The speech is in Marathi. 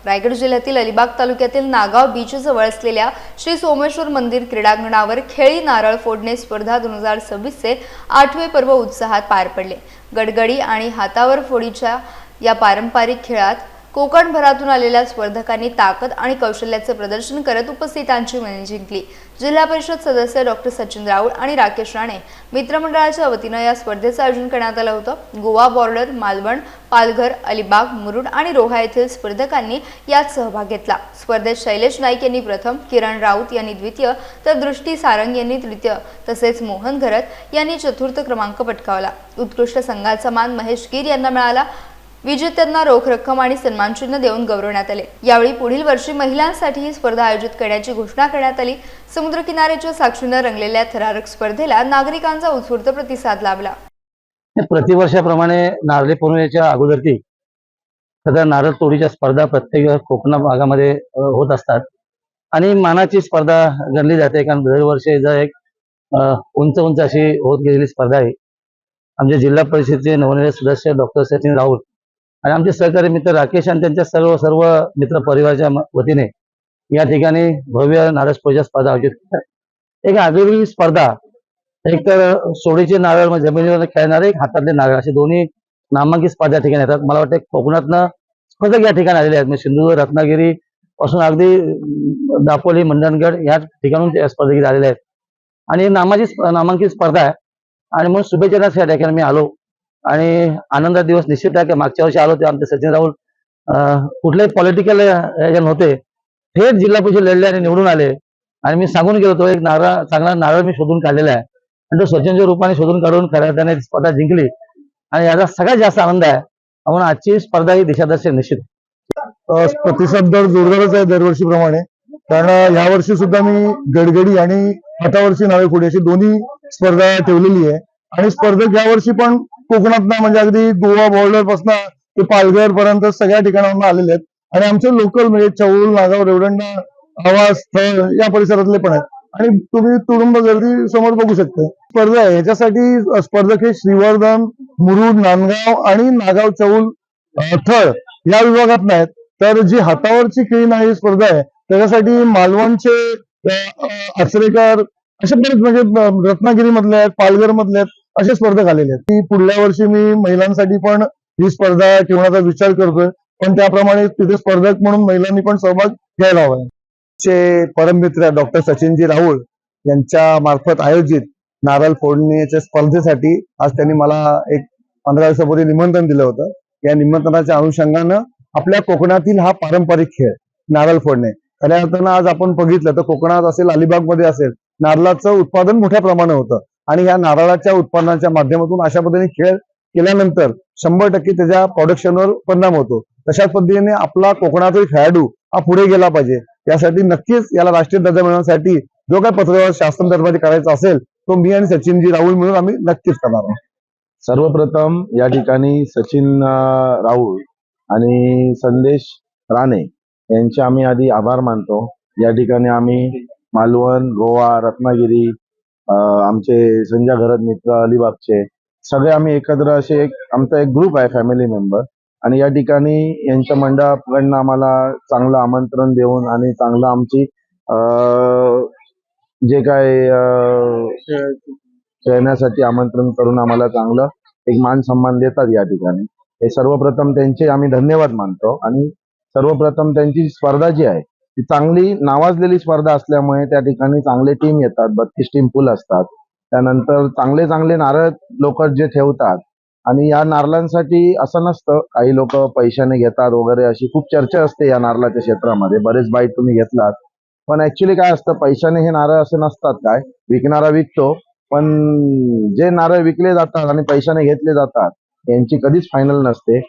रायगड जिल्ह्यातील अलिबाग तालुक्यातील नागाव बीच जवळ असलेल्या श्री सोमेश्वर मंदिर क्रीडांगणावर खेळी नारळ फोडणे स्पर्धा 2026 चे 8वे पर्व उत्साहात पार पडले। गडगडी आणि हातावर फोडीच्या या पारंपरिक खेळात कोकणभरातून आलेल्या स्पर्धकांनी ताकद आणि कौशल्याचे प्रदर्शन करत उपस्थितांची मने जिंकली। जिल्हा परिषद सदस्य डॉक्टर सचिन राऊळ आणि राकेश राणे मित्रमंडळाच्या वतीने या स्पर्धेचे आयोजन करण्यात आलं होतं। गोवा बॉर्डर, मालवण, पालघर, अलिबाग, मुरुड आणि रोहा येथील स्पर्धकांनी यात सहभाग घेतला। स्पर्धेत शैलेश नाईक यांनी प्रथम, किरण राऊत यांनी द्वितीय, तर दृष्टी सारंग यांनी तृतीय तसेच मोहन घरत यांनी चतुर्थ क्रमांक पटकावला। उत्कृष्ट संघाचा मान महेश गिर यांना मिळाला। विजेत्यांना रोख रक्कम आणि सन्मानचिन्ह देऊन गौरवण्यात आले। यावेळी पुढील वर्षी महिलांसाठी ही स्पर्धा आयोजित करण्याची घोषणा करण्यात आली। समुद्रकिनाऱ्याच्या साक्षीने रंगलेल्या थरारक स्पर्धेला नागरिकांचा उत्स्फूर्त प्रतिसाद लाभला। प्रतिवर्षाप्रमाणे नारळी पौर्णिमेच्या अगोदरची सध्या नारळ तोडीच्या स्पर्धा प्रत्येक कोकण भागामध्ये होत असतात आणि मानाची स्पर्धा गणली जाते, कारण दरवर्षी एक उंच अशी होत गेलेली स्पर्धा आहे। आमचे जिल्हा परिषदेचे नवनिर्मित सदस्य डॉक्टर सचिन राऊळ आणि आमचे सहकारी मित्र राकेश आणि त्यांच्या सर्व मित्र परिवाराच्या वतीने या ठिकाणी भव्य नारळ फोडीच्या स्पर्धा आयोजित करतात। एक आगळी स्पर्धा, एक तर सोडीचे नारळ जमिनीवर खेळणारे, एक हातातले नारळ, असे दोन्ही नामांकित स्पर्धा ठिकाणी येतात। मला वाटतं कोकणातनं स्पर्धक या ठिकाणी आलेले आहेत, म्हणजे सिंधुदुर्ग, रत्नागिरी पासून अगदी दापोली, मंडणगड या ठिकाणून स्पर्धक आलेले आहेत आणि नामांकित स्पर्धा आहे आणि म्हणून शुभेच्छा या ठिकाणी मी आलो आणि आनंदाचा दिवस निश्चित आहे की मागच्या वर्षी आलो तेव्हा आमचे सचिन राऊळ कुठल्याही पॉलिटिकल होते, थेट जिल्हा परिषद लढले आणि निवडून आले आणि मी सांगून गेलो तो एक चांगला नारळ मी शोधून काढलेला आहे आणि तो सचिनच्या रूपाने शोधून काढून खऱ्या अर्थाने स्पर्धा जिंकली आणि याचा सगळ्यात जास्त आनंद आहे। म्हणून आजची स्पर्धा ही दिशादर्शक निश्चित। प्रतिसाद दर जोरदारच आहे दरवर्षीप्रमाणे, कारण यावर्षी सुद्धा मी गडगडी आणि हातावरची नारळ फोडी अशी दोन्ही स्पर्धा ठेवलेली आहे आणि स्पर्धक यावर्षी पण कोकणात म्हणजे अगदी गोवा बॉर्डर पासून ते पालघर पर्यंत सगळ्या ठिकाणावरून आलेले आहेत आणि आमचे लोकल म्हणजे चौल, नागाव, रेवदंडा, आवाज, स्थळ या परिसरातले पण आहेत आणि तुम्ही तुडुंब गर्दी समोर बघू शकता। स्पर्धा आहे याच्यासाठी स्पर्धक हे श्रीवर्धन, मुरुड, नांदगाव आणि नागाव, चौल, थळ या विभागात नाहीत, तर जी हातावरची खेळी नारळ स्पर्धा आहे त्याच्यासाठी मालवणचे आचरेकर असे बरेच म्हणजे रत्नागिरी मधले आहेत, पालघर मधले आहेत, असे स्पर्धक आलेले आहेत। की पुढल्या वर्षी मी महिलांसाठी पण ही स्पर्धा ठेवण्याचा विचार करतोय, पण त्याप्रमाणे तिथे स्पर्धक म्हणून महिलांनी पण सहभाग घ्यायला हवा। चे परममित्र डॉक्टर सचिनजी राऊळ यांच्या मार्फत आयोजित नारळ फोडण्याच्या स्पर्धेसाठी आज त्यांनी मला एक 15 दिवसापूर्वी निमंत्रण दिलं होतं। या निमंत्रणाच्या अनुषंगानं आपल्या कोकणातील हा पारंपरिक खेळ नारळ फोडणे, खऱ्या अर्थानं आज आपण बघितलं तर कोकणात असेल, अलिबाग मध्ये असेल, नारळाचं उत्पादन मोठ्या प्रमाणात होतं आणि ह्या नारळाच्या उत्पन्नाच्या माध्यमातून अशा पद्धतीने खेळ केल्यानंतर 100% त्याच्या प्रोडक्शनवर परिणाम होतो। तशाच पद्धतीने आपला कोकणातील खेळाडू हा पुढे गेला पाहिजे, यासाठी नक्कीच याला राष्ट्रीय दर्जा मिळवण्यासाठी जो काही पत्रव्यवहार शासन करायचा असेल तो मी आणि सचिनजी राऊळ मिळून आम्ही नक्कीच करणार आहोत। सर्वप्रथम या ठिकाणी सचिन राऊळ आणि संदेश राणे यांचे आम्ही आधी आभार मानतो। या ठिकाणी आम्ही मालवण, गोवा, रत्नागिरी, आमचे संजय घरत मित्र अलिबागचे सगळे आम्ही एकत्र असे आमचा एक ग्रुप आहे, फॅमिली मेंबर, आणि या ठिकाणी यांच्या मंडळाकडनं आम्हाला चांगलं आमंत्रण देऊन आणि चांगलं आमची जे काय खेळण्यासाठी आमंत्रण करून आम्हाला चांगलं एक मान सन्मान देतात या ठिकाणी। हे सर्वप्रथम त्यांचे आम्ही धन्यवाद मानतो आणि सर्वप्रथम त्यांची स्पर्धा जी आहे ती चांगली नावाजलेली स्पर्धा असल्यामुळे त्या ठिकाणी चांगले टीम येतात, 32 टीम फुल असतात। त्यानंतर चांगले नारळ लोक जे ठेवतात आणि या नारळांसाठी असं नसतं, काही लोक पैशाने घेतात वगैरे, अशी खूप चर्चा असते या नारळाच्या क्षेत्रामध्ये, बरेच बाईट तुम्ही घेतलात, पण ऍक्च्युली काय असतं, पैशाने हे नारळ असे नसतात। काय विकणारा विकतो, पण जे नारळ विकले जातात आणि पैशाने घेतले जातात यांची कधीच फायनल नसते।